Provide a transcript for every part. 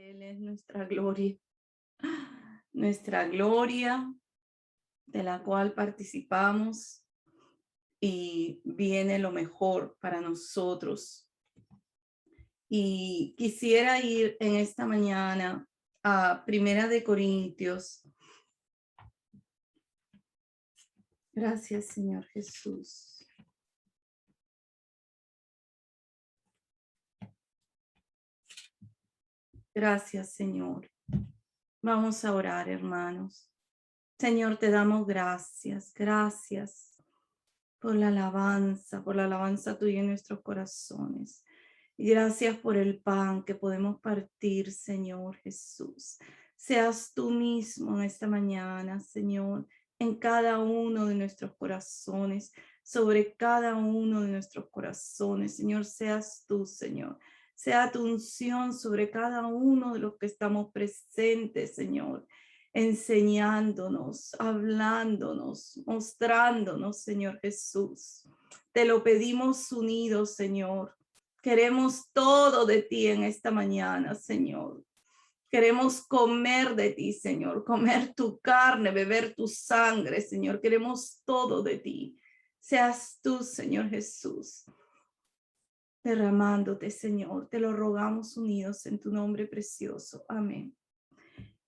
Él es nuestra gloria de la cual participamos y viene lo mejor para nosotros. Y quisiera ir en esta mañana a Primera de Corintios. Gracias, Señor Jesús. Gracias, Señor. Vamos a orar, hermanos. Señor, te damos gracias. Gracias por la alabanza tuya en nuestros corazones. Y gracias por el pan que podemos partir, Señor Jesús. Seas tú mismo en esta mañana, Señor, en cada uno de nuestros corazones, sobre cada uno de nuestros corazones. Señor, seas tú, Señor. Sea tu unción sobre cada uno de los que estamos presentes, Señor, enseñándonos, hablándonos, mostrándonos, Señor Jesús. Te lo pedimos unidos, Señor. Queremos todo de ti en esta mañana, Señor. Queremos comer de ti, Señor, comer tu carne, beber tu sangre, Señor. Queremos todo de ti. Seas tú, Señor Jesús, derramándote, Señor. Te lo rogamos unidos en tu nombre precioso. Amén.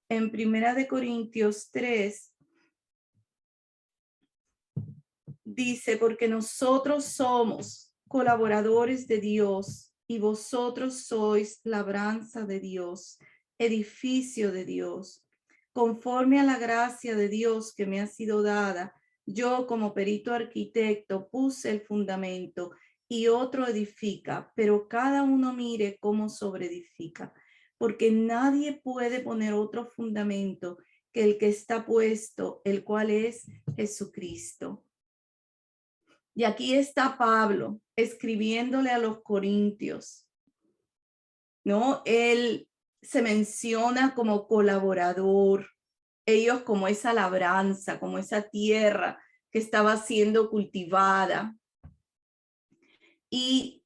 En Primera de Corintios 3 dice, porque nosotros somos colaboradores de Dios y vosotros sois labranza de Dios, edificio de Dios. Conforme a la gracia de Dios que me ha sido dada, yo como perito arquitecto puse el fundamento y otro edifica, pero cada uno mire cómo sobreedifica, porque nadie puede poner otro fundamento que el que está puesto, el cual es Jesucristo. Y aquí está Pablo escribiéndole a los corintios, ¿no? Él se menciona como colaborador, ellos como esa labranza, como esa tierra que estaba siendo cultivada. Y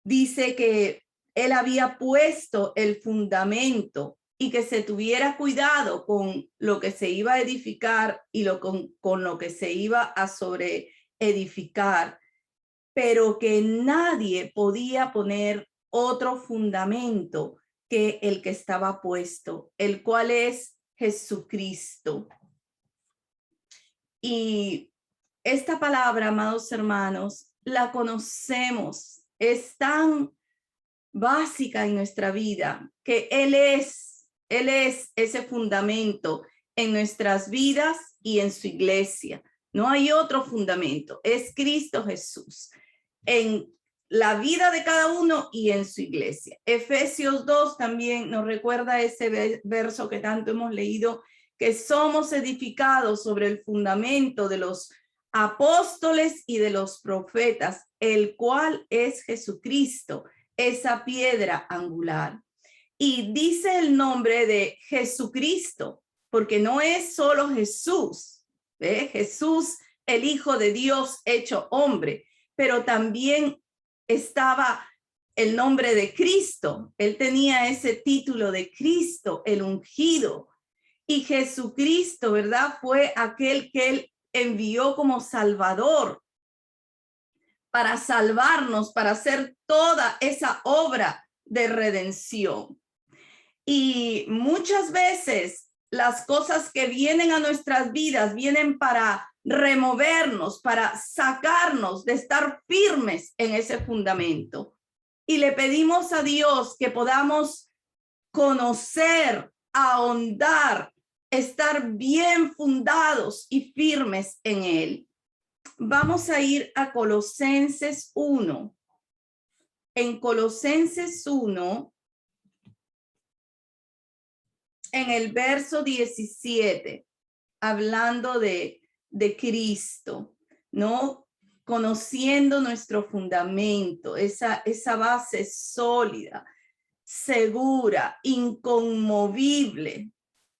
dice que él había puesto el fundamento y que se tuviera cuidado con lo que se iba a edificar y con lo que se iba a sobreedificar, pero que nadie podía poner otro fundamento que el que estaba puesto, el cual es Jesucristo. Y esta palabra, amados hermanos, la conocemos, es tan básica en nuestra vida, que Él es ese fundamento en nuestras vidas y en su iglesia. No hay otro fundamento, es Cristo Jesús en la vida de cada uno y en su iglesia. Efesios 2 también nos recuerda ese verso que tanto hemos leído, que somos edificados sobre el fundamento de los apóstoles y de los profetas, el cual es Jesucristo, esa piedra angular. Y dice el nombre de Jesucristo, porque no es solo Jesús, Jesús, el Hijo de Dios hecho hombre, pero también estaba el nombre de Cristo. Él tenía ese título de Cristo, el ungido. Y Jesucristo, ¿verdad? Fue aquel que él envió como Salvador para salvarnos, para hacer toda esa obra de redención. Y muchas veces las cosas que vienen a nuestras vidas vienen para removernos, para sacarnos de estar firmes en ese fundamento. Y le pedimos a Dios que podamos conocer, ahondar, estar bien fundados y firmes en Él. Vamos a ir a Colosenses 1. En Colosenses 1, en el verso 17, hablando de Cristo, ¿no? Conociendo nuestro fundamento, esa base sólida, segura, inconmovible,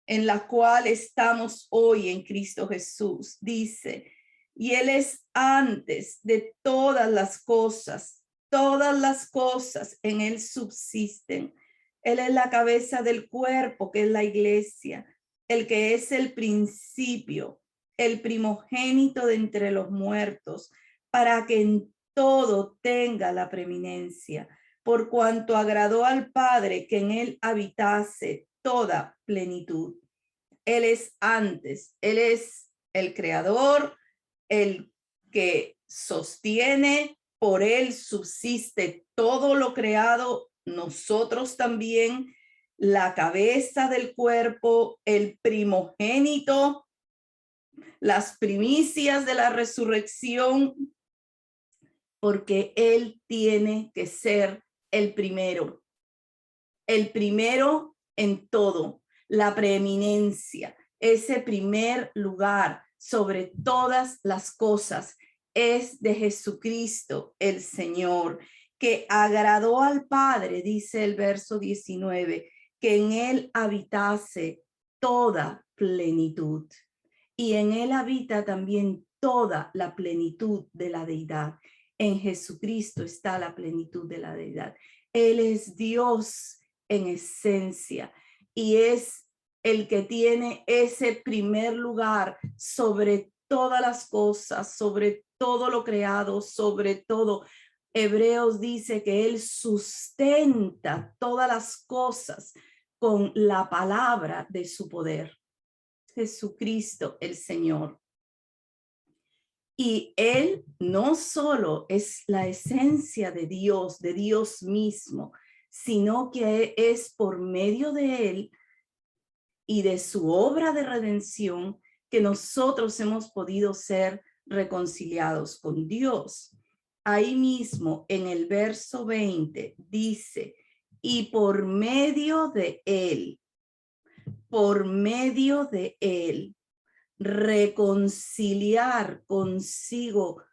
en la cual estamos hoy en Cristo Jesús. Dice, y Él es antes de todas las cosas en Él subsisten. Él es la cabeza del cuerpo, que es la iglesia, el que es el principio, el primogénito de entre los muertos, para que en todo tenga la preeminencia, por cuanto agradó al Padre que en él habitase toda plenitud. Él es antes, él es el creador, el que sostiene, por él subsiste todo lo creado, nosotros también, la cabeza del cuerpo, el primogénito, las primicias de la resurrección, porque él tiene que ser el primero en todo, la preeminencia, ese primer lugar sobre todas las cosas es de Jesucristo el Señor, que agradó al Padre, dice el verso 19, que en él habitase toda plenitud. Y en él habita también toda la plenitud de la deidad. En Jesucristo está la plenitud de la deidad. Él es Dios en esencia y es el que tiene ese primer lugar sobre todas las cosas, sobre todo lo creado, sobre todo. Hebreos dice que él sustenta todas las cosas con la palabra de su poder. Jesucristo el Señor. Y él no solo es la esencia de Dios mismo, sino que es por medio de él y de su obra de redención que nosotros hemos podido ser reconciliados con Dios. Ahí mismo en el verso 20 dice, y por medio de él, reconciliar consigo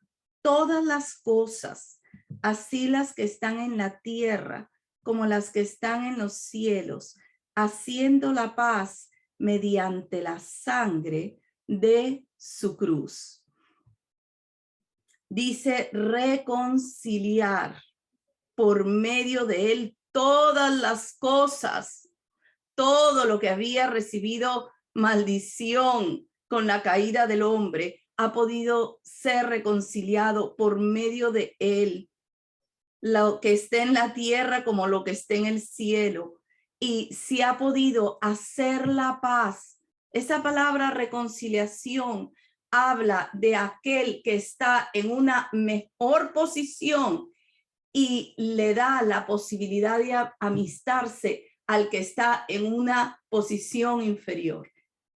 todas las cosas, así las que están en la tierra como las que están en los cielos, haciendo la paz mediante la sangre de su cruz. Dice reconciliar por medio de él todas las cosas, todo lo que había recibido maldición con la caída del hombre ha podido ser reconciliado por medio de él, lo que esté en la tierra como lo que esté en el cielo, y se ha podido hacer la paz. Esa palabra reconciliación habla de aquel que está en una mejor posición y le da la posibilidad de amistarse al que está en una posición inferior.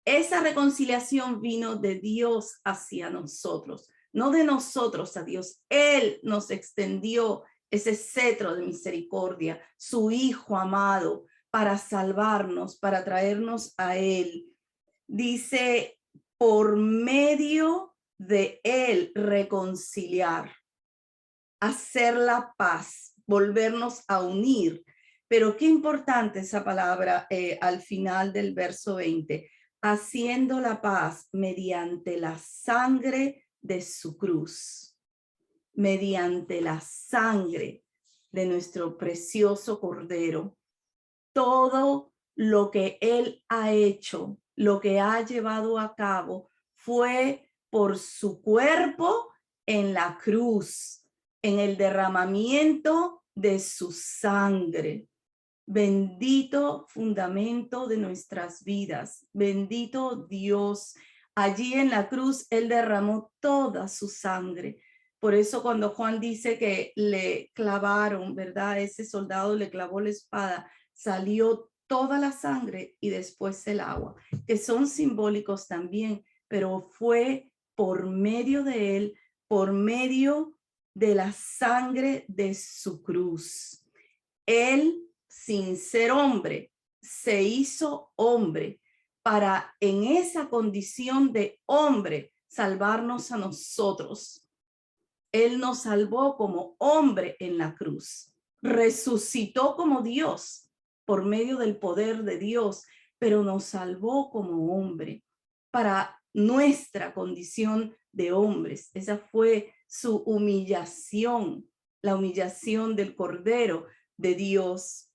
Esa reconciliación vino de Dios hacia nosotros, no de nosotros a Dios. Él nos extendió ese cetro de misericordia, su Hijo amado, para salvarnos, para traernos a Él. Dice, por medio de Él reconciliar, hacer la paz, volvernos a unir. Pero qué importante esa palabra al final del verso 20, haciendo la paz mediante la sangre de su cruz, mediante la sangre de nuestro precioso Cordero. Todo lo que él ha hecho, lo que ha llevado a cabo, fue por su cuerpo en la cruz, en el derramamiento de su sangre. Bendito fundamento de nuestras vidas. Bendito Dios. Allí en la cruz él derramó toda su sangre. Por eso cuando Juan dice que le clavaron, ¿verdad? Ese soldado le clavó la espada, salió toda la sangre y después el agua, que son simbólicos también, pero fue por medio de él, por medio de la sangre de su cruz. Él, sin ser hombre, se hizo hombre para en esa condición de hombre salvarnos a nosotros. Él nos salvó como hombre en la cruz, resucitó como Dios por medio del poder de Dios, pero nos salvó como hombre para nuestra condición de hombres. Esa fue su humillación, la humillación del Cordero de Dios.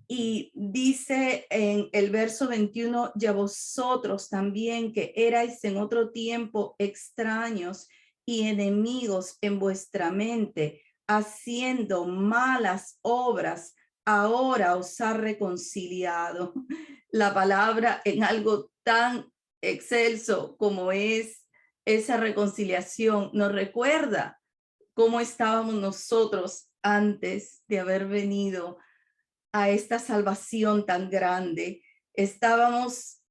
Y dice en el verso 21, y a vosotros también que erais en otro tiempo extraños y enemigos en vuestra mente, haciendo malas obras, ahora os ha reconciliado. La palabra en algo tan excelso como es esa reconciliación nos recuerda cómo estábamos nosotros antes de haber venido a esta salvación tan grande. Estábamos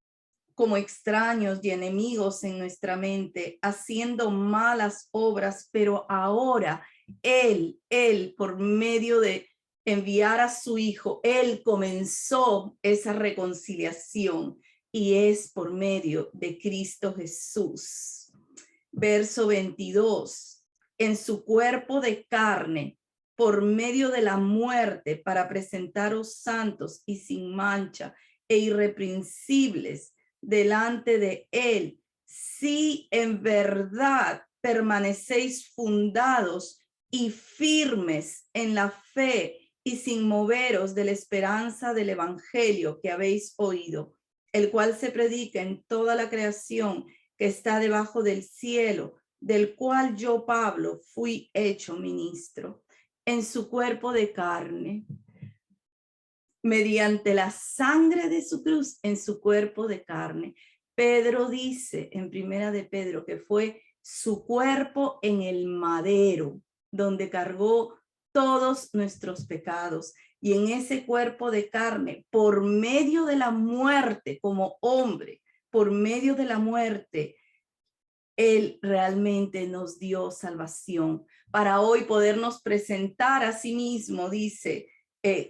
como extraños y enemigos en nuestra mente, haciendo malas obras, pero ahora Él, por medio de enviar a su Hijo, Él comenzó esa reconciliación y es por medio de Cristo Jesús. Verso 22, en su cuerpo de carne, por medio de la muerte, para presentaros santos y sin mancha e irreprensibles delante de él, si en verdad permanecéis fundados y firmes en la fe y sin moveros de la esperanza del evangelio que habéis oído, el cual se predica en toda la creación que está debajo del cielo, del cual yo, Pablo, fui hecho ministro, en su cuerpo de carne, mediante la sangre de su cruz, en su cuerpo de carne. Pedro dice en Primera de Pedro que fue su cuerpo en el madero, donde cargó todos nuestros pecados. Y en ese cuerpo de carne, por medio de la muerte como hombre, por medio de la muerte, Él realmente nos dio salvación para hoy podernos presentar a sí mismo, dice,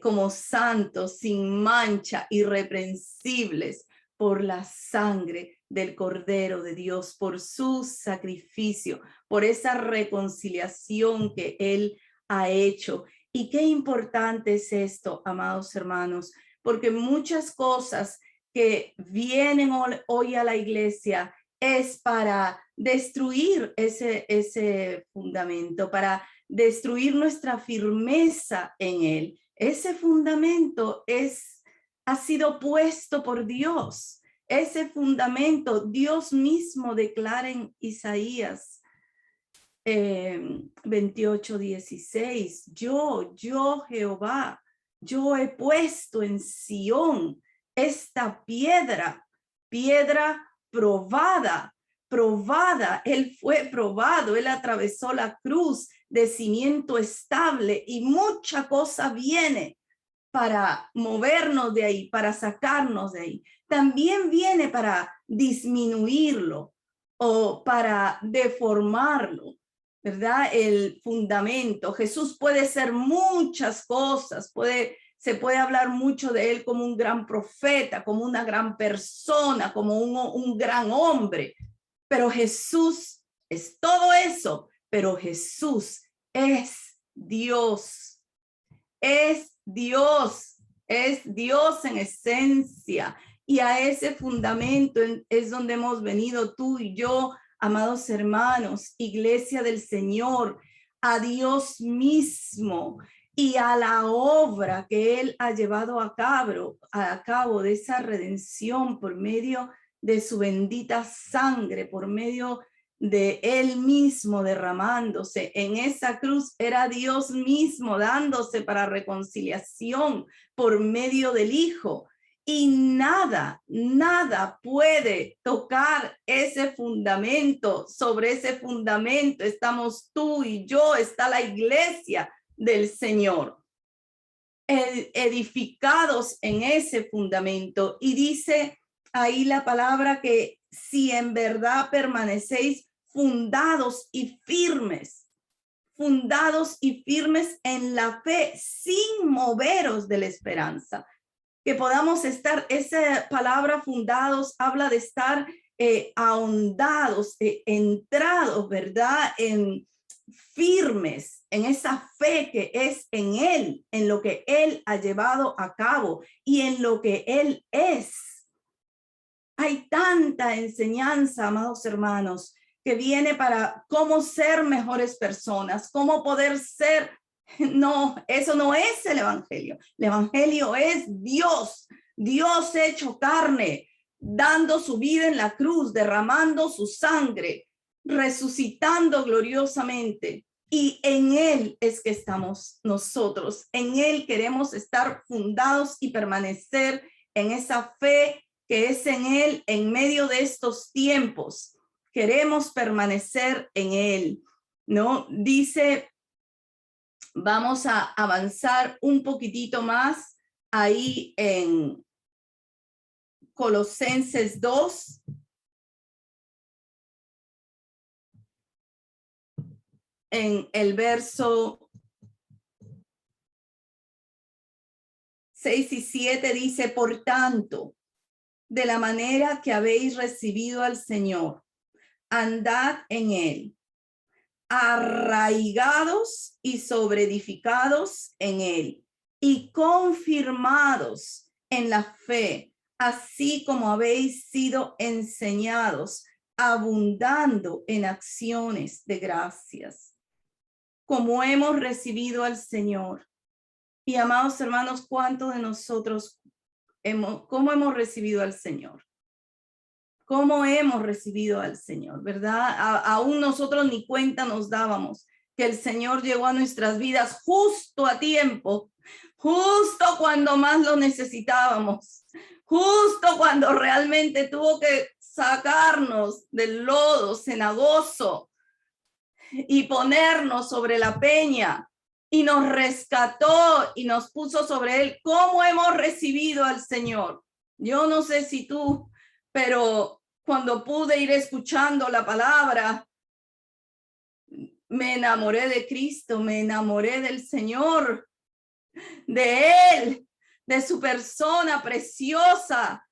como santos, sin mancha, irreprensibles por la sangre del Cordero de Dios, por su sacrificio, por esa reconciliación que Él ha hecho. Y qué importante es esto, amados hermanos, porque muchas cosas que vienen hoy a la iglesia es para destruir ese fundamento, para destruir nuestra firmeza en él. Ese fundamento ha sido puesto por Dios. Ese fundamento Dios mismo declara en Isaías 28:16. Yo Jehová, yo he puesto en Sión esta piedra probada, Él fue probado, Él atravesó la cruz de cimiento estable y mucha cosa viene para movernos de ahí, para sacarnos de ahí. También viene para disminuirlo o para deformarlo, ¿verdad? El fundamento. Jesús puede ser muchas cosas, se puede hablar mucho de él como un gran profeta, como una gran persona, como un gran hombre, pero Jesús es todo eso, pero Jesús es Dios, es Dios, es Dios en esencia. Y a ese fundamento es donde hemos venido tú y yo, amados hermanos, iglesia del Señor, a Dios mismo y a la obra que Él ha llevado a cabo de esa redención por medio de su bendita sangre, por medio de Él mismo derramándose en esa cruz. Era Dios mismo dándose para reconciliación por medio del Hijo. Y nada puede tocar ese fundamento. Sobre ese fundamento estamos tú y yo, está la iglesia del Señor, edificados en ese fundamento. Y dice ahí la palabra que si en verdad permanecéis fundados y firmes en la fe, sin moveros de la esperanza, que podamos estar, esa palabra fundados habla de estar ahondados, entrados, ¿verdad? Firmes en esa fe que es en Él, en lo que Él ha llevado a cabo y en lo que Él es. Hay tanta enseñanza, amados hermanos, que viene para cómo ser mejores personas, cómo poder ser No, eso no es el evangelio. El evangelio es Dios, Dios hecho carne, dando su vida en la cruz, derramando su sangre, resucitando gloriosamente. Y en Él es que estamos nosotros. En Él queremos estar fundados y permanecer en esa fe que es en Él en medio de estos tiempos. Queremos permanecer en Él, ¿no? Dice, vamos a avanzar un poquitito más ahí en Colosenses 2. En el verso 6 y 7 dice, por tanto, de la manera que habéis recibido al Señor, andad en Él, arraigados y sobreedificados en Él, y confirmados en la fe, así como habéis sido enseñados, abundando en acciones de gracias. Como hemos recibido al Señor. Y amados hermanos, ¿cuántos de nosotros cómo hemos recibido al Señor? ¿Cómo hemos recibido al Señor? ¿Verdad? Aún nosotros ni cuenta nos dábamos que el Señor llegó a nuestras vidas justo a tiempo, justo cuando más lo necesitábamos, justo cuando realmente tuvo que sacarnos del lodo cenagoso y ponernos sobre la peña, y nos rescató y nos puso sobre él. ¿Cómo hemos recibido al Señor? Yo no sé si tú, pero cuando pude ir escuchando la palabra, me enamoré de Cristo, me enamoré del Señor, de Él, de su persona preciosa.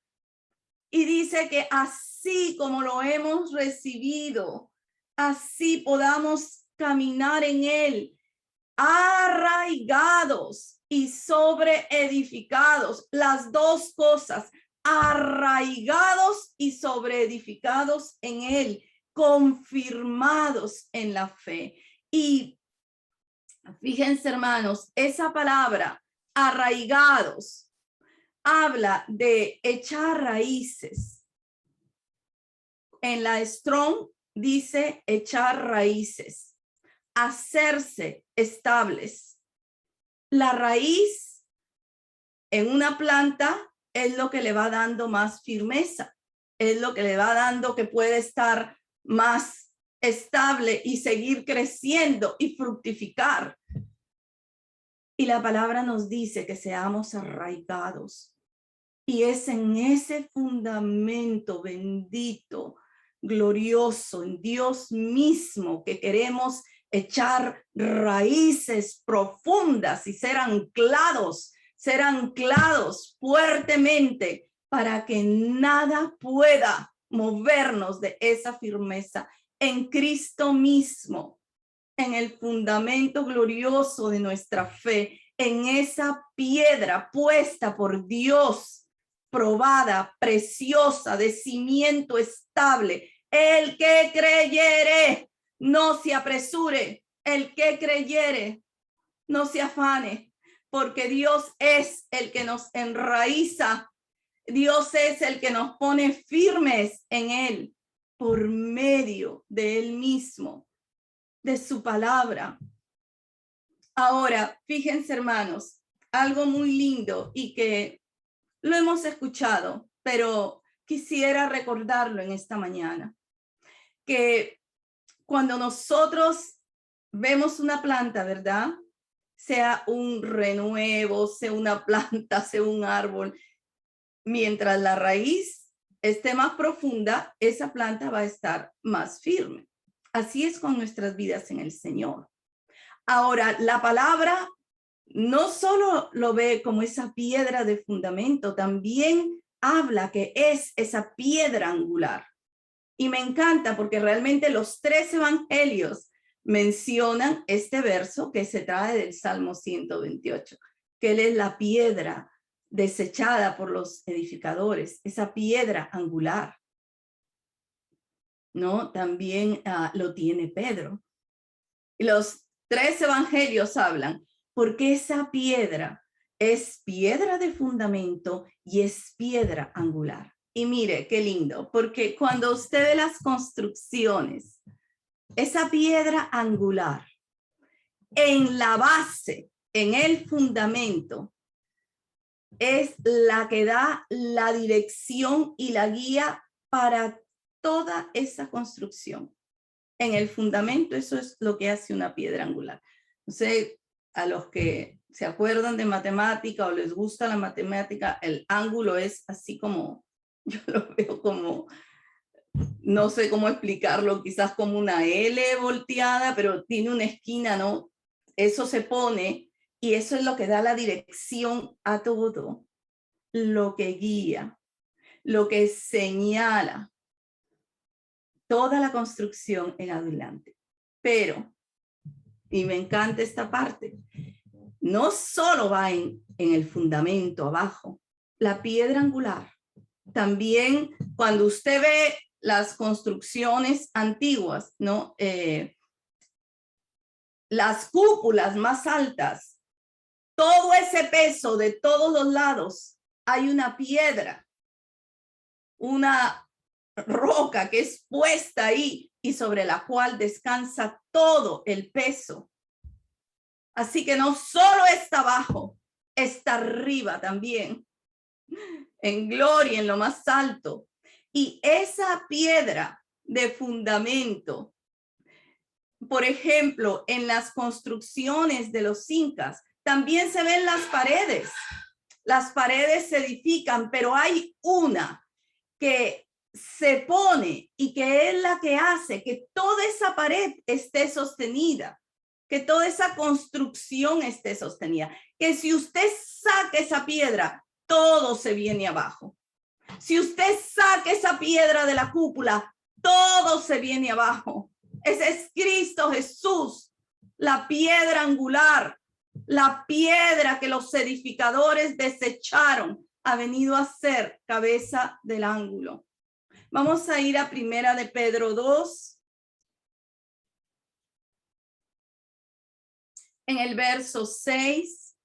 Y dice que así como lo hemos recibido, así podamos caminar en Él, arraigados y sobreedificados, las dos cosas, arraigados y sobreedificados en Él, confirmados en la fe. Y fíjense, hermanos, esa palabra, arraigados, habla de echar raíces. En la Strong dice echar raíces, hacerse estables. La raíz en una planta es lo que le va dando más firmeza, es lo que le va dando que puede estar más estable y seguir creciendo y fructificar. Y la palabra nos dice que seamos arraigados. Y es en ese fundamento bendito, glorioso, en Dios mismo, que queremos echar raíces profundas y ser anclados fuertemente para que nada pueda movernos de esa firmeza en Cristo mismo, en el fundamento glorioso de nuestra fe, en esa piedra puesta por Dios, probada, preciosa, de cimiento estable. El que creyere, no se apresure. El que creyere, no se afane, porque Dios es el que nos enraiza. Dios es el que nos pone firmes en Él por medio de Él mismo, de su palabra. Ahora, fíjense, hermanos, algo muy lindo y que lo hemos escuchado, pero quisiera recordarlo en esta mañana, que cuando nosotros vemos una planta, ¿verdad? Sea un renuevo, sea una planta, sea un árbol, mientras la raíz esté más profunda, esa planta va a estar más firme. Así es con nuestras vidas en el Señor. Ahora, la palabra no solo lo ve como esa piedra de fundamento, también habla que es esa piedra angular. Y me encanta porque realmente los 3 evangelios mencionan este verso que se trae del Salmo 128, que él es la piedra desechada por los edificadores, esa piedra angular, ¿no? También lo tiene Pedro. Y los 3 evangelios hablan porque esa piedra es piedra de fundamento y es piedra angular. Y mire, qué lindo, porque cuando usted ve las construcciones, esa piedra angular en la base, en el fundamento, es la que da la dirección y la guía para toda esa construcción. En el fundamento, eso es lo que hace una piedra angular. Entonces, a los que se acuerdan de matemática o les gusta la matemática, el ángulo es así como, yo lo veo como, no sé cómo explicarlo, quizás como una L volteada, pero tiene una esquina, ¿no? Eso se pone y eso es lo que da la dirección a todo, lo que guía, lo que señala toda la construcción en adelante. Pero, y me encanta esta parte, no solo va en el fundamento abajo, la piedra angular. También cuando usted ve las construcciones antiguas, ¿no? Las cúpulas más altas, todo ese peso de todos los lados, hay una piedra, una roca que es puesta ahí y sobre la cual descansa todo el peso. Así que no solo está abajo, está arriba también, en gloria, en lo más alto. Y esa piedra de fundamento, por ejemplo, en las construcciones de los incas, también se ven las paredes. Las paredes se edifican, pero hay una que se pone y que es la que hace que toda esa pared esté sostenida, que toda esa construcción esté sostenida, que si usted saca esa piedra, todo se viene abajo. Si usted saca esa piedra de la cúpula, todo se viene abajo. Ese es Cristo Jesús, la piedra angular, la piedra que los edificadores desecharon, ha venido a ser cabeza del ángulo. Vamos a ir a Primera de Pedro 2. En el verso 6,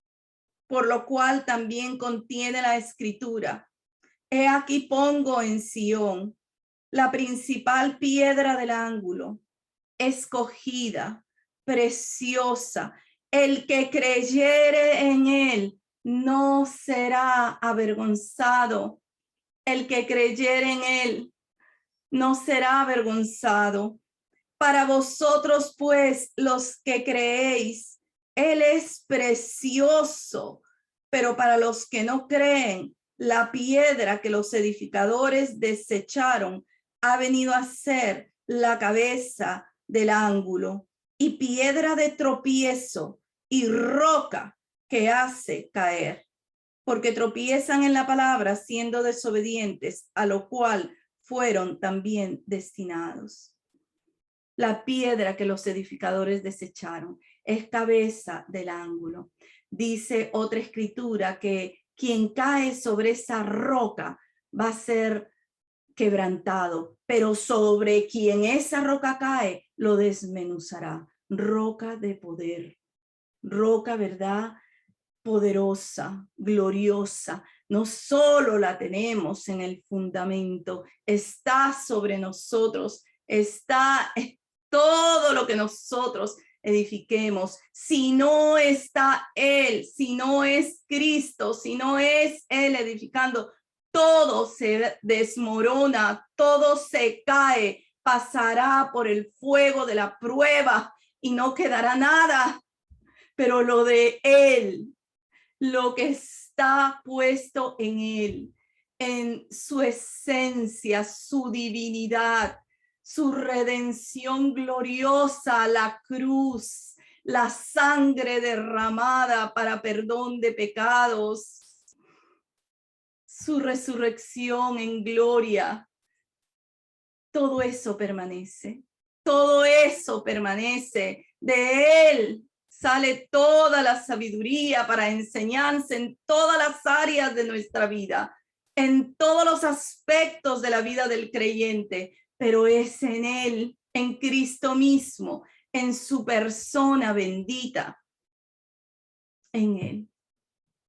por lo cual también contiene la escritura. He aquí pongo en Sión la principal piedra del ángulo, escogida, preciosa. El que creyere en él no será avergonzado. El que creyere en él no será avergonzado. Para vosotros, pues, los que creéis, él es precioso, pero para los que no creen, la piedra que los edificadores desecharon ha venido a ser la cabeza del ángulo y piedra de tropiezo y roca que hace caer, porque tropiezan en la palabra siendo desobedientes, a lo cual fueron también destinados. La piedra que los edificadores desecharon es cabeza del ángulo. Dice otra escritura que quien cae sobre esa roca va a ser quebrantado, pero sobre quien esa roca cae lo desmenuzará. Roca de poder, roca, ¿verdad? Poderosa, gloriosa. No solo la tenemos en el fundamento, está sobre nosotros, está todo lo que nosotros edifiquemos. Si no está Él, si no es Cristo, si no es Él edificando, todo se desmorona, todo se cae, pasará por el fuego de la prueba y no quedará nada. Pero lo de Él, lo que está puesto en él, en su esencia, su divinidad, su redención gloriosa, la cruz, la sangre derramada para perdón de pecados, su resurrección en gloria. Todo eso permanece, todo eso permanece. De él sale toda la sabiduría para enseñanza en todas las áreas de nuestra vida, en todos los aspectos de la vida del creyente, pero es en él, en Cristo mismo, en su persona bendita, en Él.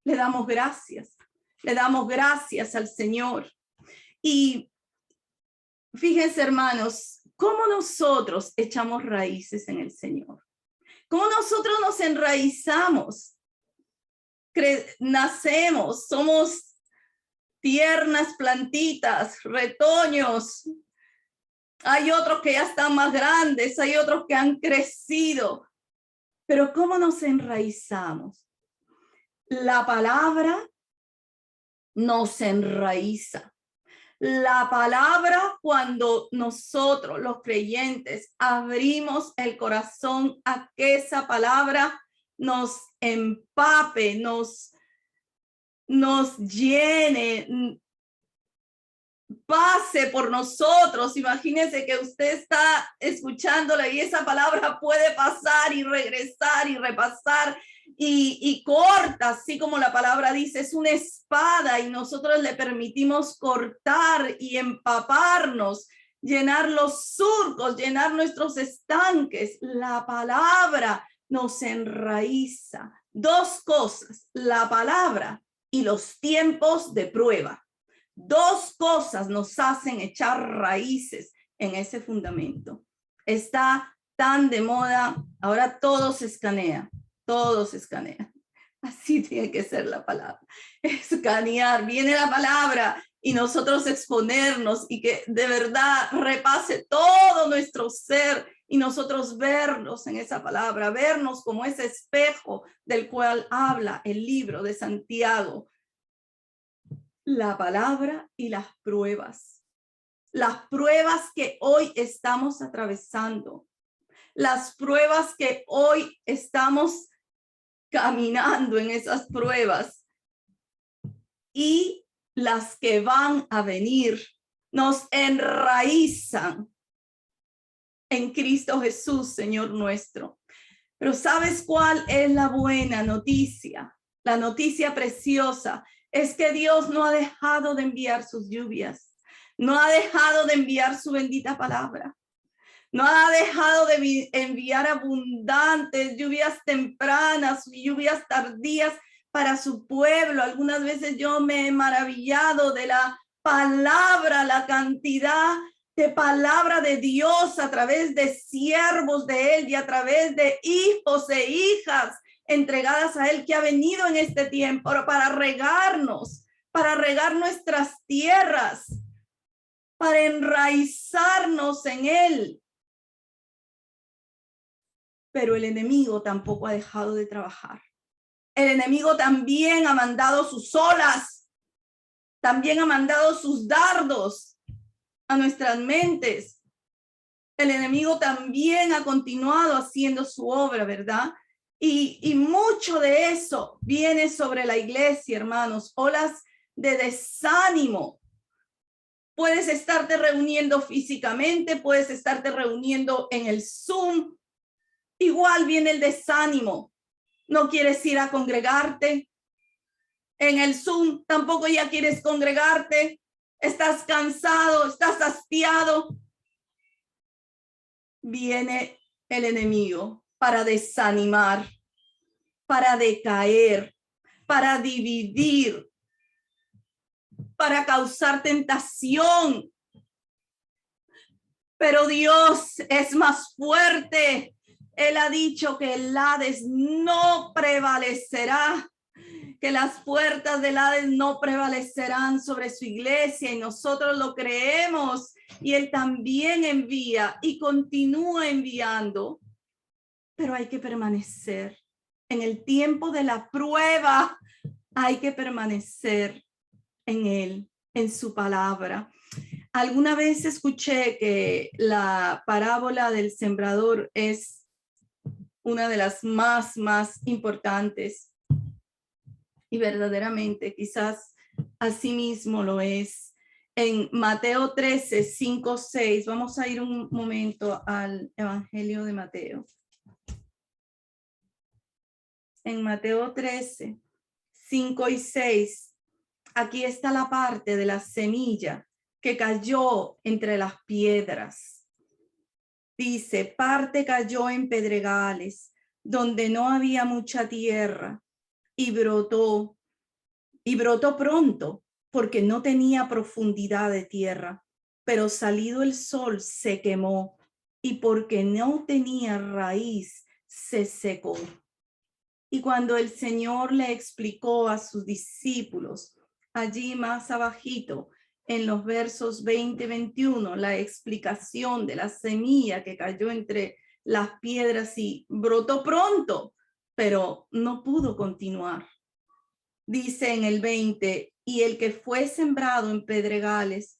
Le damos gracias. Le damos gracias al Señor. Y fíjense, hermanos, cómo nosotros echamos raíces en el Señor. Cómo nosotros nos enraizamos. Nacemos, somos tiernas plantitas, retoños. Hay otros que ya están más grandes, hay otros que han crecido. Pero ¿cómo nos enraizamos? La palabra nos enraiza. La palabra, cuando nosotros, los creyentes, abrimos el corazón a que esa palabra nos empape, nos llene, pase por nosotros. Imagínense que usted está escuchándola y esa palabra puede pasar y regresar y repasar y corta, así como la palabra dice, es una espada y nosotros le permitimos cortar y empaparnos, llenar los surcos, llenar nuestros estanques. La palabra nos enraiza. Dos cosas, la palabra y los tiempos de prueba. Dos cosas nos hacen echar raíces en ese fundamento. Está tan de moda, ahora todo se escanea, todo se escanea. Así tiene que ser la palabra. Escanear, viene la palabra y nosotros exponernos y que de verdad repase todo nuestro ser y nosotros vernos en esa palabra, vernos como ese espejo del cual habla el libro de Santiago. La palabra y las pruebas que hoy estamos atravesando, las pruebas que hoy estamos caminando en esas pruebas y las que van a venir, nos enraizan en Cristo Jesús, Señor nuestro. Pero ¿sabes cuál es la buena noticia? La noticia preciosa es que Dios no ha dejado de enviar sus lluvias, no ha dejado de enviar su bendita palabra, no ha dejado de enviar abundantes lluvias tempranas, lluvias tardías para su pueblo. Algunas veces yo me he maravillado de la palabra, la cantidad de palabra de Dios a través de siervos de Él y a través de hijos e hijas entregadas a Él, que ha venido en este tiempo para regarnos, para regar nuestras tierras, para enraizarnos en Él. Pero el enemigo tampoco ha dejado de trabajar. El enemigo también ha mandado sus olas, también ha mandado sus dardos a nuestras mentes. El enemigo también ha continuado haciendo su obra, ¿verdad? Y mucho de eso viene sobre la iglesia, hermanos, olas de desánimo. Puedes estarte reuniendo físicamente, puedes estarte reuniendo en el Zoom. Igual viene el desánimo. No quieres ir a congregarte. En el Zoom tampoco ya quieres congregarte. Estás cansado, estás hastiado. Viene el enemigo para desanimar, para decaer, para dividir, para causar tentación. Pero Dios es más fuerte. Él ha dicho que el Hades no prevalecerá, que las puertas del Hades no prevalecerán sobre su iglesia, y nosotros lo creemos. Y Él también envía y continúa enviando, pero hay que permanecer. En el tiempo de la prueba hay que permanecer en Él, en su palabra. Alguna vez escuché que la parábola del sembrador es una de las más importantes, y verdaderamente quizás así mismo lo es. En Mateo 13, 5, 6, vamos a ir un momento al Evangelio de Mateo. En Mateo 13, 5 y 6, aquí está la parte de la semilla que cayó entre las piedras. Dice, parte cayó en pedregales, donde no había mucha tierra. y brotó pronto, porque no tenía profundidad de tierra, pero salido el sol se quemó, y porque no tenía raíz se secó. Y cuando el Señor le explicó a sus discípulos, allí más abajito, en los versos 20-21, la explicación de la semilla que cayó entre las piedras y brotó pronto, pero no pudo continuar. Dice en el 20, y el que fue sembrado en pedregales,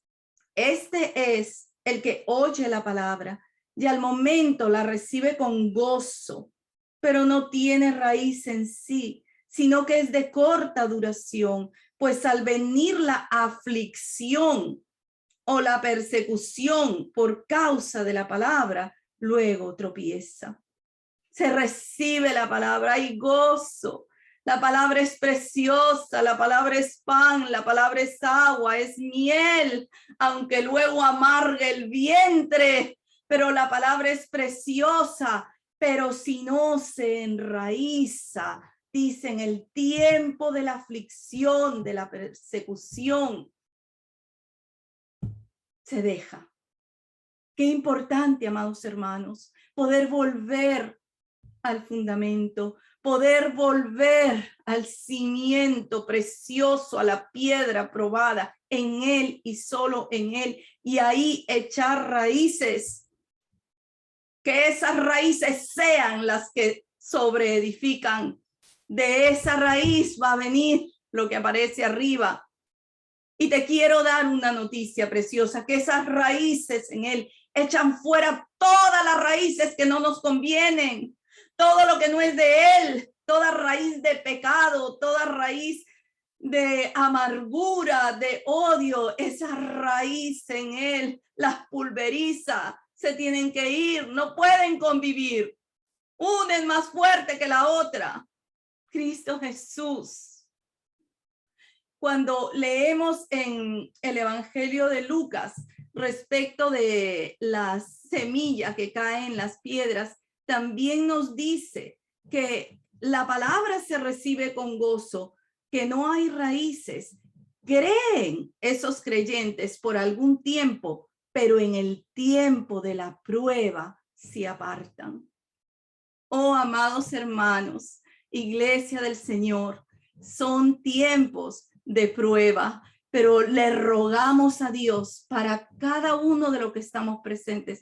este es el que oye la palabra y al momento la recibe con gozo, pero no tiene raíz en sí, sino que es de corta duración, pues al venir la aflicción o la persecución por causa de la palabra, luego tropieza. Se recibe la palabra, hay gozo. La palabra es preciosa, la palabra es pan, la palabra es agua, es miel, aunque luego amargue el vientre, pero la palabra es preciosa, pero si no se enraiza, dice, en el tiempo de la aflicción, de la persecución, se deja. Qué importante, amados hermanos, poder volver al fundamento, poder volver al cimiento precioso, a la piedra probada, en él y solo en él, y ahí echar raíces, que esas raíces sean las que sobreedifican. De esa raíz va a venir lo que aparece arriba. Y te quiero dar una noticia preciosa, que esas raíces en él echan fuera todas las raíces que no nos convienen, todo lo que no es de él, toda raíz de pecado, toda raíz de amargura, de odio, esa raíz en él las pulveriza, se tienen que ir, no pueden convivir. Una es más fuerte que la otra. Cristo Jesús. Cuando leemos en el Evangelio de Lucas respecto de la semilla que cae en las piedras, también nos dice que la palabra se recibe con gozo, que no hay raíces. Creen esos creyentes por algún tiempo, pero en el tiempo de la prueba se apartan. Oh, amados hermanos, Iglesia del Señor, son tiempos de prueba, pero le rogamos a Dios para cada uno de los que estamos presentes,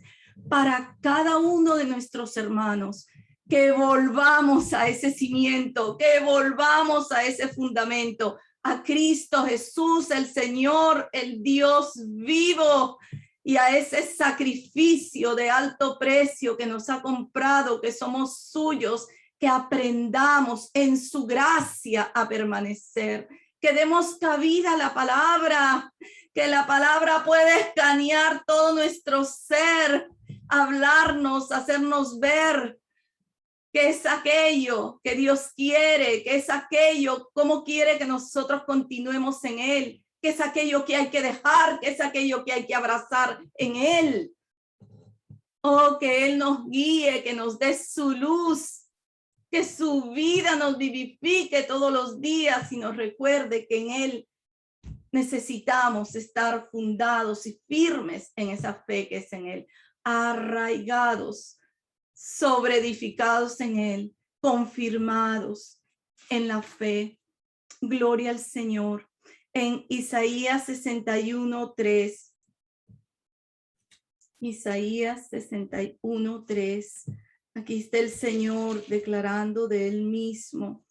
para cada uno de nuestros hermanos, que volvamos a ese cimiento, que volvamos a ese fundamento, a Cristo Jesús, el Señor, el Dios vivo, y a ese sacrificio de alto precio que nos ha comprado, que somos suyos, que aprendamos en su gracia a permanecer, que demos cabida a la palabra, que la palabra puede escanear todo nuestro ser, hablarnos, hacernos ver qué es aquello que Dios quiere, qué es aquello, cómo quiere que nosotros continuemos en él, qué es aquello que hay que dejar, qué es aquello que hay que abrazar en él. Oh, que él nos guíe, que nos dé su luz, que su vida nos vivifique todos los días y nos recuerde que en él necesitamos estar fundados y firmes en esa fe que es en él, arraigados, sobreedificados en él, confirmados en la fe. Gloria al Señor. En Isaías 61:3. Isaías 61:3. Aquí está el Señor declarando de él mismo.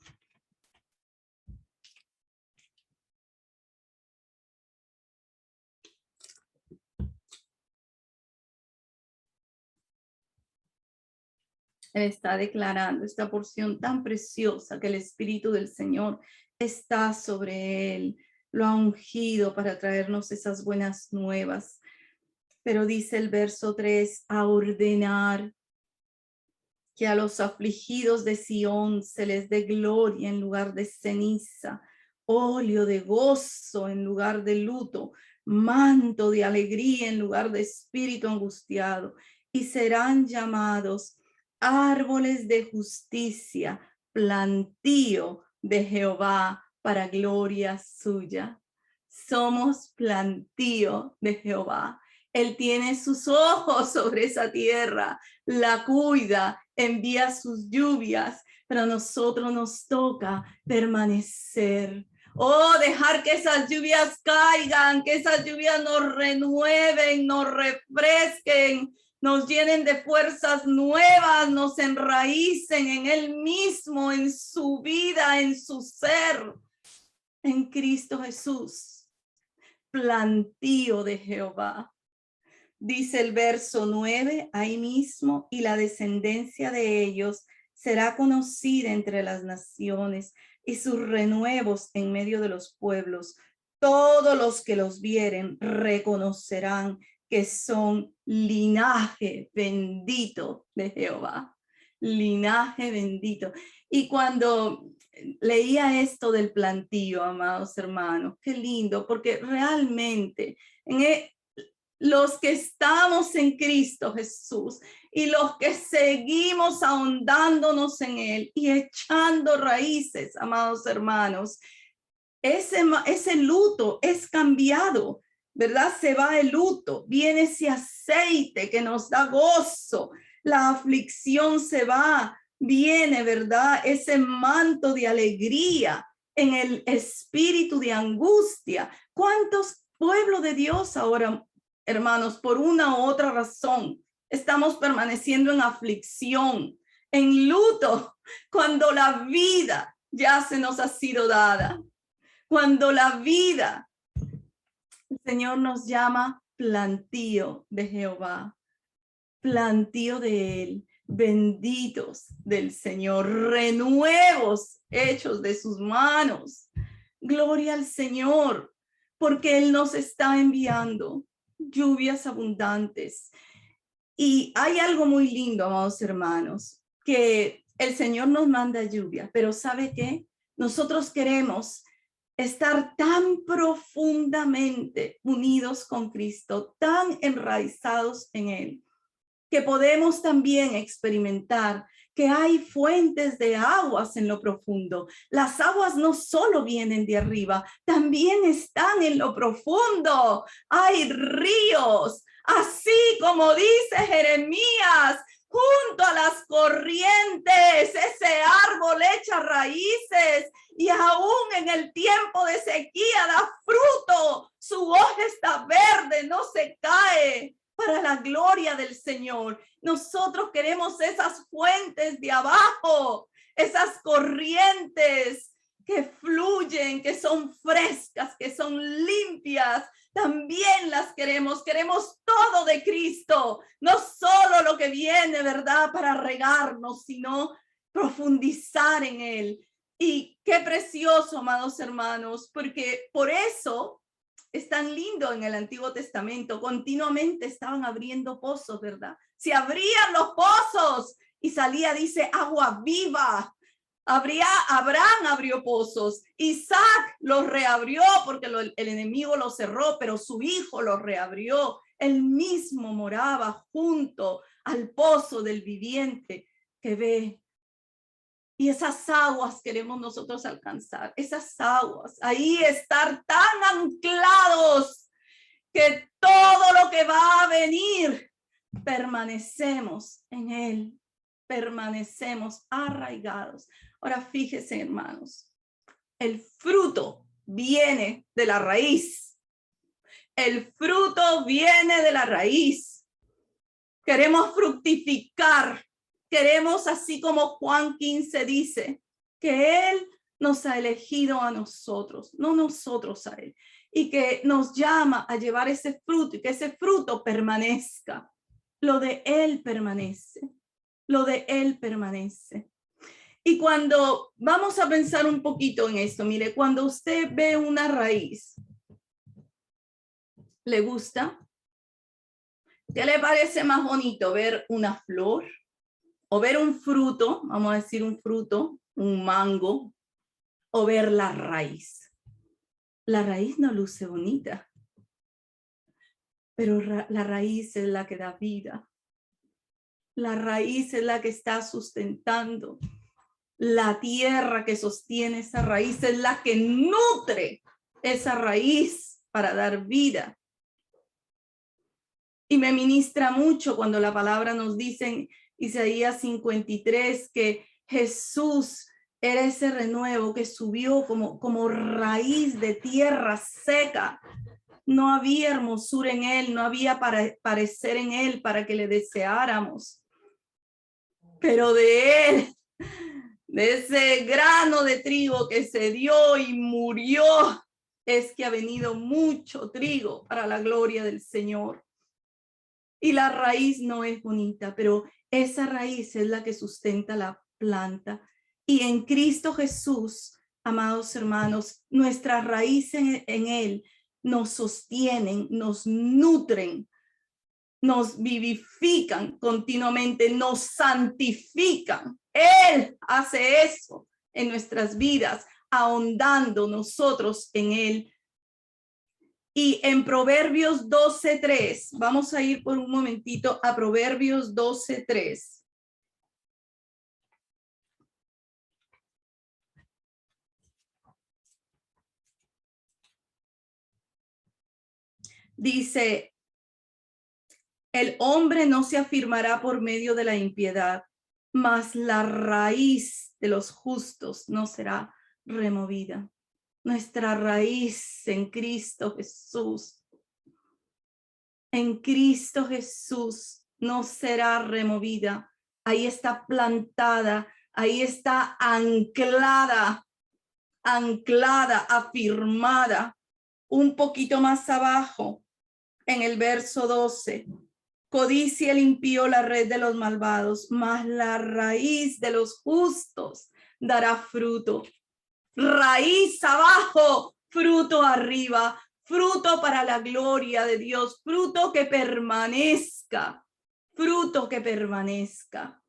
Él está declarando esta porción tan preciosa que el Espíritu del Señor está sobre él. Lo ha ungido para traernos esas buenas nuevas. Pero dice el verso 3, a ordenar que a los afligidos de Sión se les dé gloria en lugar de ceniza, óleo de gozo en lugar de luto, manto de alegría en lugar de espíritu angustiado, y serán llamados árboles de justicia, plantío de Jehová para gloria suya. Somos plantío de Jehová. Él tiene sus ojos sobre esa tierra, la cuida, envía sus lluvias, pero a nosotros nos toca permanecer. Oh, dejar que esas lluvias caigan, que esas lluvias nos renueven, nos refresquen, nos llenen de fuerzas nuevas, nos enraícen en Él mismo, en su vida, en su ser, en Cristo Jesús. Plantío de Jehová. Dice el verso 9, ahí mismo, y la descendencia de ellos será conocida entre las naciones y sus renuevos en medio de los pueblos. Todos los que los vieren reconocerán que son linaje bendito de Jehová. Linaje bendito. Y cuando leía esto del plantío, amados hermanos, qué lindo, porque realmente los que estamos en Cristo Jesús y los que seguimos ahondándonos en Él y echando raíces, amados hermanos, ese luto es cambiado, ¿verdad? Se va el luto, viene ese aceite que nos da gozo, la aflicción se va, viene, ¿verdad? Ese manto de alegría en el espíritu de angustia. ¿Cuántos pueblos de Dios ahora, hermanos, por una u otra razón, estamos permaneciendo en aflicción, en luto, cuando la vida ya se nos ha sido dada? Cuando la vida, el Señor nos llama plantío de Jehová, plantío de Él, benditos del Señor, renuevos hechos de sus manos. Gloria al Señor, porque Él nos está enviando lluvias abundantes. Y hay algo muy lindo, amados hermanos, que el Señor nos manda lluvia, pero ¿sabe qué? Nosotros queremos estar tan profundamente unidos con Cristo, tan enraizados en Él, que podemos también experimentar que hay fuentes de aguas en lo profundo. Las aguas no solo vienen de arriba, también están en lo profundo. Hay ríos, así como dice Jeremías, junto a las corrientes, ese árbol echa raíces y aún en el tiempo de sequía da fruto. Su hoja está verde, no se cae, para la gloria del Señor. Nosotros queremos esas fuentes de abajo, esas corrientes que fluyen, que son frescas, que son limpias. También las queremos todo de Cristo, no solo lo que viene, ¿verdad?, para regarnos, sino profundizar en Él. Y qué precioso, amados hermanos, porque por eso es tan lindo en el Antiguo Testamento, continuamente estaban abriendo pozos, ¿verdad? Se abrían los pozos y salía, dice, agua viva. Abraham abrió pozos, Isaac los reabrió porque el enemigo los cerró, pero su hijo los reabrió. Él mismo moraba junto al pozo del viviente que ve. Y esas aguas queremos nosotros alcanzar, esas aguas, ahí estar tan anclados que todo lo que va a venir, permanecemos en Él, permanecemos arraigados. Ahora fíjense, hermanos, el fruto viene de la raíz. El fruto viene de la raíz. Queremos fructificar. Queremos, así como Juan 15 dice, que Él nos ha elegido a nosotros, no nosotros a Él, y que nos llama a llevar ese fruto y que ese fruto permanezca. Lo de Él permanece, lo de Él permanece. Y cuando vamos a pensar un poquito en esto, mire, cuando usted ve una raíz, ¿le gusta? ¿Qué le parece más bonito, ver una flor o ver un fruto, vamos a decir un fruto, un mango, o ver la raíz? La raíz no luce bonita, pero la raíz es la que da vida. La raíz es la que está sustentando. La tierra que sostiene esa raíz es la que nutre esa raíz para dar vida. Y me ministra mucho cuando la palabra nos dice en Isaías 53 que Jesús era ese renuevo que subió como raíz de tierra seca. No había hermosura en él, no había parecer en él para que le deseáramos. Pero de él, de ese grano de trigo que se dio y murió, es que ha venido mucho trigo para la gloria del Señor. Y la raíz no es bonita, pero esa raíz es la que sustenta la planta. Y en Cristo Jesús, amados hermanos, nuestras raíces en Él nos sostienen, nos nutren, nos vivifican continuamente, nos santifican. Él hace eso en nuestras vidas, ahondando nosotros en Él. Y en Proverbios 12:3, vamos a ir por un momentito a Proverbios 12:3. Dice, el hombre no se afirmará por medio de la impiedad, mas la raíz de los justos no será removida. Nuestra raíz en Cristo Jesús, en Cristo Jesús no será removida. Ahí está plantada, ahí está anclada, afirmada. Un poquito más abajo, en el verso 12, codicia el impío la red de los malvados, mas la raíz de los justos dará fruto. Raíz abajo, fruto arriba, fruto para la gloria de Dios, fruto que permanezca, fruto que permanezca.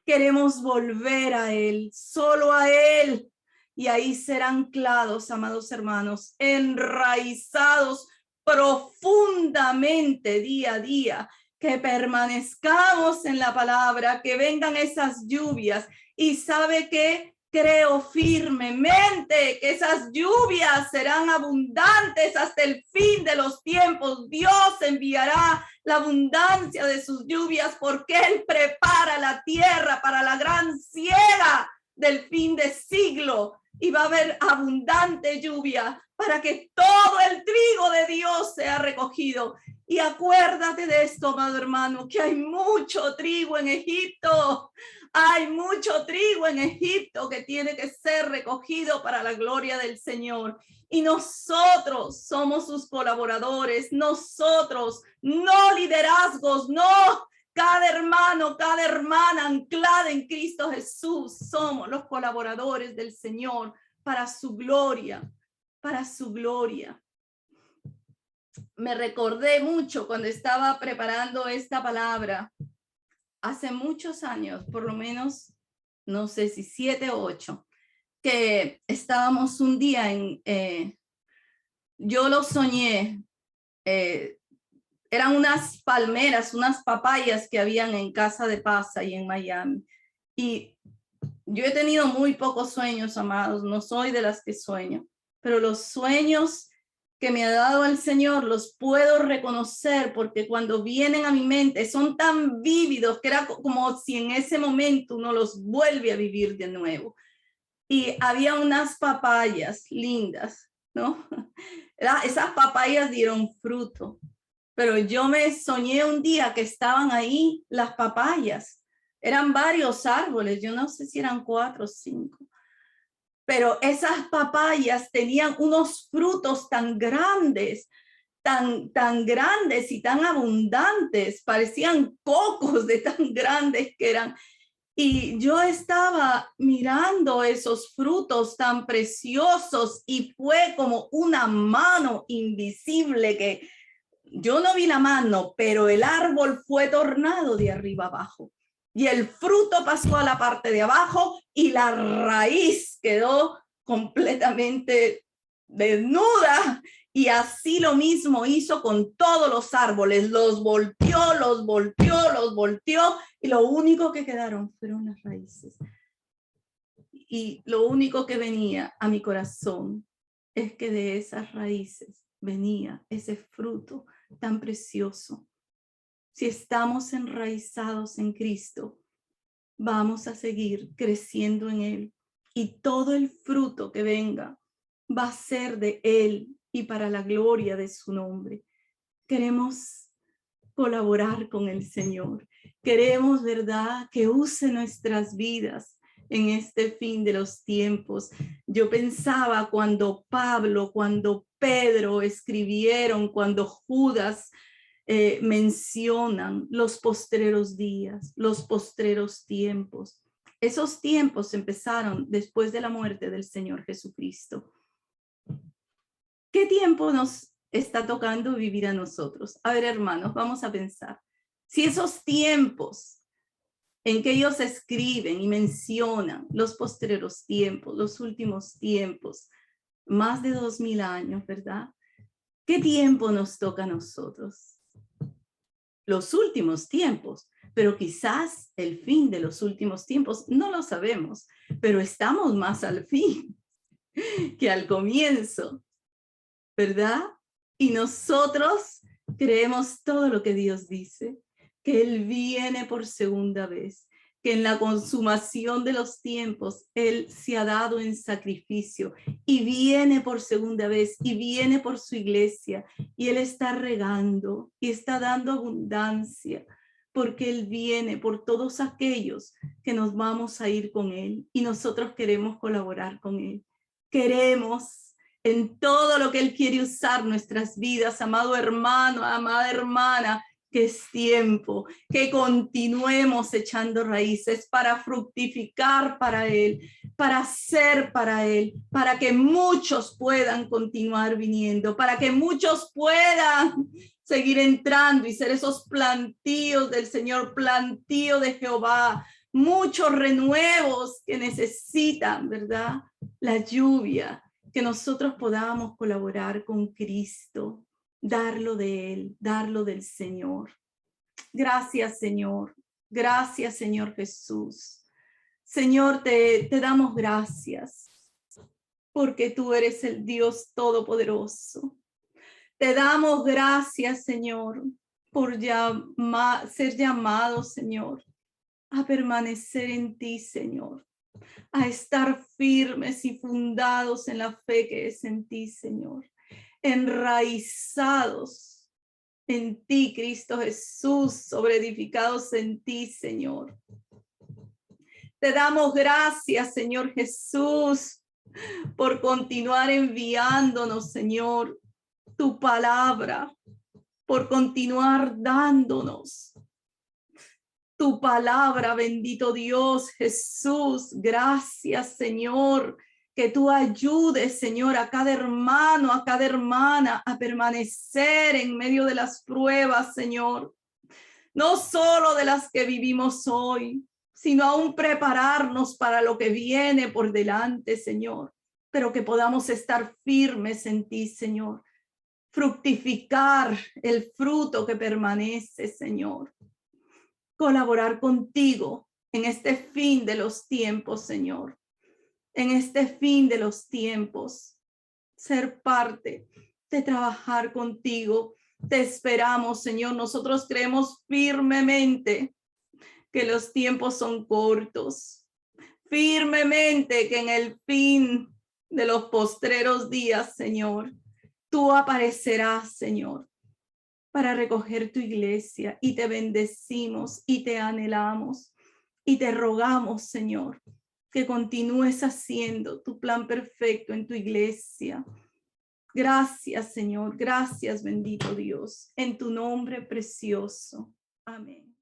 Queremos volver a Él, solo a Él, y ahí serán anclados, amados hermanos, enraizados profundamente día a día, que permanezcamos en la palabra, que vengan esas lluvias. Y sabe que creo firmemente que esas lluvias serán abundantes hasta el fin de los tiempos. Dios enviará la abundancia de sus lluvias porque Él prepara la tierra para la gran siega del fin de siglo. Y va a haber abundante lluvia para que todo el trigo de Dios sea recogido. Y acuérdate de esto, amado hermano, que hay mucho trigo en Egipto. Hay mucho trigo en Egipto que tiene que ser recogido para la gloria del Señor. Y nosotros somos sus colaboradores. Nosotros, no liderazgos, no. Cada hermano, cada hermana anclada en Cristo Jesús, somos los colaboradores del Señor para su gloria, para su gloria. Me recordé mucho cuando estaba preparando esta palabra, hace muchos años, por lo menos, no sé si 7 o 8, que estábamos un día yo lo soñé, eran unas palmeras, unas papayas que habían en Casa de Paz y en Miami. Y yo he tenido muy pocos sueños, amados, no soy de las que sueño, pero los sueños que me ha dado el Señor los puedo reconocer porque cuando vienen a mi mente son tan vívidos que era como si en ese momento uno los vuelve a vivir de nuevo. Y había unas papayas lindas, ¿no? Esas papayas dieron fruto. Pero yo me soñé un día que estaban ahí las papayas. Eran varios árboles, yo no sé si eran 4 o 5. Pero esas papayas tenían unos frutos tan grandes, tan grandes y tan abundantes. Parecían cocos de tan grandes que eran. Y yo estaba mirando esos frutos tan preciosos y fue como una mano invisible que yo no vi la mano, pero el árbol fue tornado de arriba abajo y el fruto pasó a la parte de abajo y la raíz quedó completamente desnuda. Y así lo mismo hizo con todos los árboles, los volteó y lo único que quedaron fueron las raíces. y lo único que venía a mi corazón es que de esas raíces venía ese fruto tan precioso. Si estamos enraizados en Cristo, vamos a seguir creciendo en Él y todo el fruto que venga va a ser de Él y para la gloria de su nombre. Queremos colaborar con el Señor. Queremos, ¿verdad?, que use nuestras vidas en este fin de los tiempos. Yo pensaba cuando Pablo, cuando Pedro escribieron, cuando Judas mencionan los postreros días, los postreros tiempos. Esos tiempos empezaron después de la muerte del Señor Jesucristo. ¿Qué tiempo nos está tocando vivir a nosotros? A ver, hermanos, vamos a pensar. Si esos tiempos en que ellos escriben y mencionan los postreros tiempos, los últimos tiempos, más de 2000 años, ¿verdad? ¿Qué tiempo nos toca a nosotros? Los últimos tiempos, pero quizás el fin de los últimos tiempos, no lo sabemos, pero estamos más al fin que al comienzo, ¿verdad? Y nosotros creemos todo lo que Dios dice, que Él viene por segunda vez, que en la consumación de los tiempos Él se ha dado en sacrificio y viene por segunda vez y viene por su iglesia y Él está regando y está dando abundancia porque Él viene por todos aquellos que nos vamos a ir con Él y nosotros queremos colaborar con Él. Queremos en todo lo que Él quiere usar nuestras vidas, amado hermano, amada hermana, que es tiempo, que continuemos echando raíces para fructificar para Él, para ser para Él, para que muchos puedan continuar viniendo, para que muchos puedan seguir entrando y ser esos plantíos del Señor, plantío de Jehová, muchos renuevos que necesitan, ¿verdad? La lluvia, que nosotros podamos colaborar con Cristo, darlo de Él, darlo del Señor. Gracias, Señor. Gracias, Señor Jesús. Señor, te damos gracias porque tú eres el Dios Todopoderoso. Te damos gracias, Señor, por ser llamado, Señor, a permanecer en ti, Señor, a estar firmes y fundados en la fe que es en ti, Señor, enraizados en ti, Cristo Jesús, sobreedificados en ti, Señor. Te damos gracias, Señor Jesús, por continuar enviándonos, Señor, tu palabra, por continuar dándonos tu palabra, bendito Dios Jesús. Gracias, Señor, que tú ayudes, Señor, a cada hermano, a cada hermana a permanecer en medio de las pruebas, Señor. No solo de las que vivimos hoy, sino aún prepararnos para lo que viene por delante, Señor. Pero que podamos estar firmes en ti, Señor. Fructificar el fruto que permanece, Señor. Colaborar contigo en este fin de los tiempos, Señor. En este fin de los tiempos. Ser parte de trabajar contigo. Te esperamos, Señor. Nosotros creemos firmemente que los tiempos son cortos. Firmemente que en el fin de los postreros días, Señor, tú aparecerás, Señor, para recoger tu iglesia y te bendecimos y te anhelamos y te rogamos, Señor, que continúes haciendo tu plan perfecto en tu iglesia. Gracias, Señor. Gracias, bendito Dios. En tu nombre precioso. Amén.